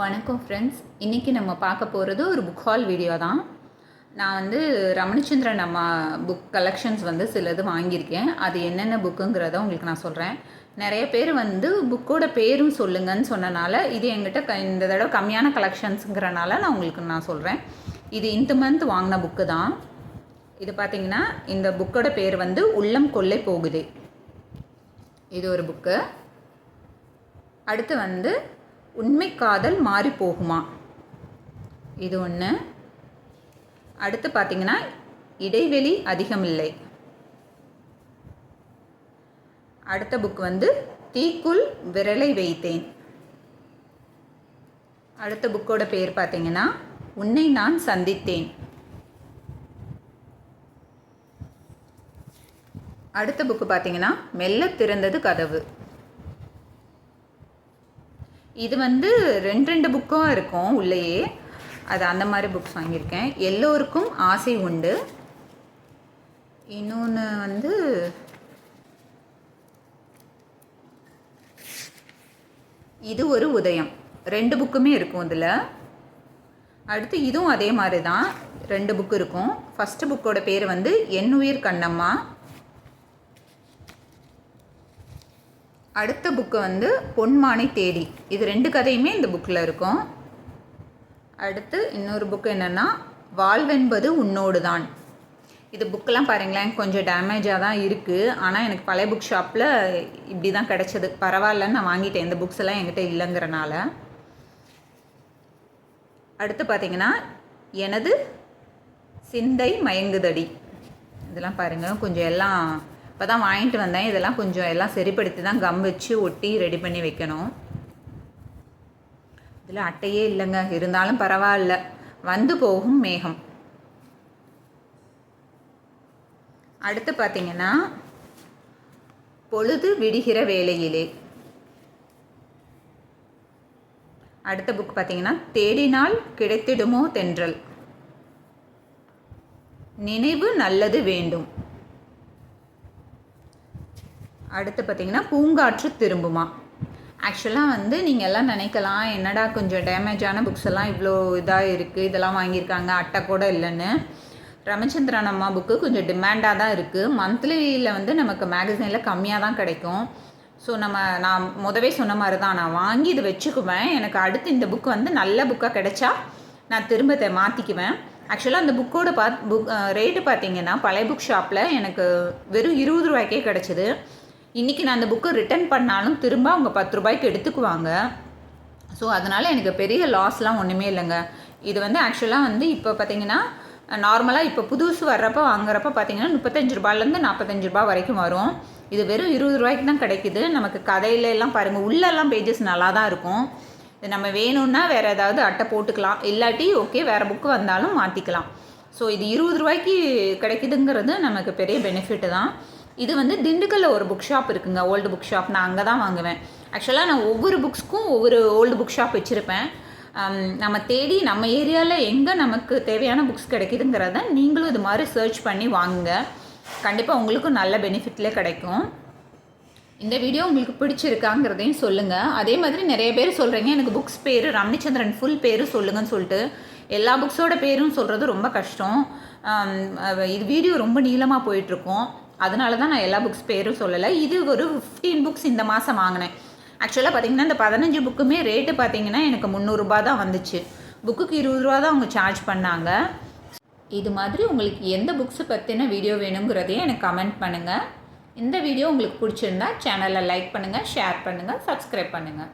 வணக்கம் ஃப்ரெண்ட்ஸ். இன்றைக்கி நம்ம பார்க்க போகிறது ஒரு புக் ஹால் வீடியோ தான். நான் வந்து ரமணிச்சந்திரன் அம்மா புக் கலெக்ஷன்ஸ் வந்து சிலது வாங்கியிருக்கேன். அது என்னென்ன புக்குங்கிறத உங்களுக்கு நான் சொல்கிறேன். நிறைய பேர் வந்து புக்கோட பேரும் சொல்லுங்கன்னு சொன்னனால இது எங்கிட்ட இந்த தடவை கம்மியான கலெக்ஷன்ஸுங்கிறனால நான் சொல்கிறேன். இது இந்த மந்த் வாங்கின புக்கு தான். இது பார்த்திங்கன்னா இந்த புக்கோட பேர் வந்து உள்ளம் கொள்ளை போகுது. இது ஒரு புக்கு. அடுத்து வந்து உண்மை காதல் மாறி போகுமா, இது ஒன்று. அடுத்து பார்த்திங்கன்னா இடைவெளி அதிகமில்லை. அடுத்த புக் வந்து தீக்குள் விரலை வைத்தேன். அடுத்த புக்கோட பேர் பார்த்திங்கன்னா உன்னை நான் சந்தித்தேன். அடுத்த புக்கு பார்த்திங்கன்னா மெல்ல திறந்தது கதவு. இது வந்து ரெண்டு புக்கும் இருக்கும் உள்ளேயே. அது அந்த மாதிரி புக்ஸ் வாங்கியிருக்கேன். எல்லோருக்கும் ஆசை உண்டு. இன்னொன்று வந்து இது ஒரு உதயம். 2 புக்குமே இருக்கும் இதில். அடுத்து இதுவும் அதே மாதிரி தான் 2 புக்கு இருக்கும். ஃபஸ்ட்டு புக்கோட பேர் வந்து என்னுயிர் கண்ணம்மா. அடுத்த புக்கு வந்து பொன்மானை தேடி. இது 2 கதையுமே இந்த புக்கில் இருக்கும். அடுத்து இன்னொரு புக்கு என்னென்னா வாழ்வென்பது உன்னோடு தான். இது புக்கெலாம் பாருங்களேன், கொஞ்சம் டேமேஜாக தான் இருக்குது. ஆனால் எனக்கு பழைய புக் ஷாப்பில் இப்படி தான் கிடச்சிது. பரவாயில்லன்னு நான் வாங்கிட்டேன். இந்த புக்ஸ் எல்லாம் என்கிட்ட இல்லைங்கிறனால. அடுத்து பார்த்திங்கன்னா எனது சிந்தை மயங்குதடி. இதெல்லாம் பாருங்கள், கொஞ்சம் எல்லாம் இப்போ தான் வாங்கிட்டு வந்தேன். இதெல்லாம் கொஞ்சம் எல்லாம் சரிப்படுத்தி தான் கம் வச்சு ஒட்டி ரெடி பண்ணி வைக்கணும். இதில் அட்டையே இல்லைங்க, இருந்தாலும் பரவாயில்ல. வந்து போகும் மேகம். அடுத்து பார்த்திங்கன்னா பொழுது விடுகிற வேளையிலே. அடுத்த புக் பார்த்திங்கன்னா தேடினால் கிடைத்திடுமோ தென்றல். நினைவு நல்லது வேண்டும். அடுத்து பார்த்திங்கன்னா பூங்காற்று திரும்புமா. ஆக்சுவலாக வந்து நீங்கள் எல்லாம் நினைக்கலாம், என்னடா கொஞ்சம் டேமேஜான புக்ஸ் எல்லாம் இவ்வளோ இதாக இருக்குது, இதெல்லாம் வாங்கியிருக்காங்க, அட்டை கூட இல்லைன்னு. ரமச்சந்திரன் அம்மா புக்கு கொஞ்சம் டிமாண்டாக தான் இருக்குது. மந்த்லியில் வந்து நமக்கு மேகசைனில் கம்மியாக தான் கிடைக்கும். ஸோ நான் முதவே சொன்ன மாதிரி தான், நான் வாங்கி இதை வச்சுக்குவேன். எனக்கு அடுத்து இந்த புக் வந்து நல்ல புக்காக கிடைச்சா நான் திரும்ப மாற்றிக்குவேன். ஆக்சுவலாக அந்த புக்கோட புக் ரேட்டு பார்த்திங்கன்னா பழைய புக் ஷாப்பில் எனக்கு வெறும் 20 ரூபாய்க்கே கிடச்சிது. இன்றைக்கி நான் அந்த புக்கு ரிட்டன் பண்ணாலும் திரும்ப அவங்க 10 ரூபாய்க்கு எடுத்துக்குவாங்க. ஸோ அதனால் எனக்கு பெரிய லாஸ்லாம் ஒன்றுமே இல்லைங்க. இது வந்து ஆக்சுவலாக வந்து இப்போ பார்த்திங்கன்னா நார்மலாக இப்போ புதுசு வர்றப்போ வாங்குறப்போ பார்த்திங்கன்னா 35 ரூபாயிலேருந்து 45 ரூபா வரைக்கும் வரும். இது வெறும் 20 ரூபாய்க்கு தான் கிடைக்கிது. நமக்கு கதையில எல்லாம் பாருங்கள், உள்ளெல்லாம் பேஜஸ் நல்லா தான் இருக்கும். இது நம்ம வேணும்னா வேறு ஏதாவது அட்டை போட்டுக்கலாம், இல்லாட்டி ஓகே வேறு புக்கு வந்தாலும் மாற்றிக்கலாம். ஸோ இது 20 ரூபாய்க்கு கிடைக்குதுங்கிறது நமக்கு பெரிய பெனிஃபிட்டு தான். இது வந்து திண்டுக்கல்லில் ஒரு புக் ஷாப் இருக்குங்க, ஓல்டு புக் ஷாப். நான் அங்கே தான் வாங்குவேன். ஆக்சுவலாக நான் ஒவ்வொரு புக்ஸ்க்கும் ஒவ்வொரு ஓல்டு புக் ஷாப் வச்சுருப்பேன். நம்ம தேடி நம்ம ஏரியாவில் எங்கே நமக்கு தேவையான புக்ஸ் கிடைக்குதுங்கிறத நீங்களும் இது மாதிரி சர்ச் பண்ணி வாங்குங்க. கண்டிப்பாக உங்களுக்கும் நல்ல பெனிஃபிட்லேயே கிடைக்கும். இந்த வீடியோ உங்களுக்கு பிடிச்சிருக்காங்கிறதையும் சொல்லுங்கள். அதே மாதிரி நிறைய பேர் சொல்கிறீங்க எனக்கு புக்ஸ் பேர் ரமணிச்சந்திரன் ஃபுல் பேர் சொல்லுங்கன்னு சொல்லிட்டு. எல்லா புக்ஸோட பேரும் சொல்கிறது ரொம்ப கஷ்டம். இது வீடியோ ரொம்ப நீளமாக போயிட்டுருக்கோம். அதனால தான் நான் எல்லா புக்ஸ் பேரும் சொல்லலை. இது ஒரு 15 புக்ஸ் இந்த மாதம் வாங்கினேன். ஆக்சுவலாக பார்த்திங்கன்னா இந்த 15 புக்குமே ரேட்டு பார்த்திங்கன்னா எனக்கு 300 ரூபா தான் வந்துச்சு. புக்குக்கு 20 ரூபா தான் அவங்க சார்ஜ் பண்ணாங்க. இது மாதிரி உங்களுக்கு எந்த புக்ஸை பற்றின வீடியோ வேணுங்கிறதையும் எனக்கு கமெண்ட் பண்ணுங்கள். இந்த வீடியோ உங்களுக்கு பிடிச்சிருந்தா சேனலை லைக் பண்ணுங்கள், ஷேர் பண்ணுங்கள், சப்ஸ்கிரைப் பண்ணுங்கள்.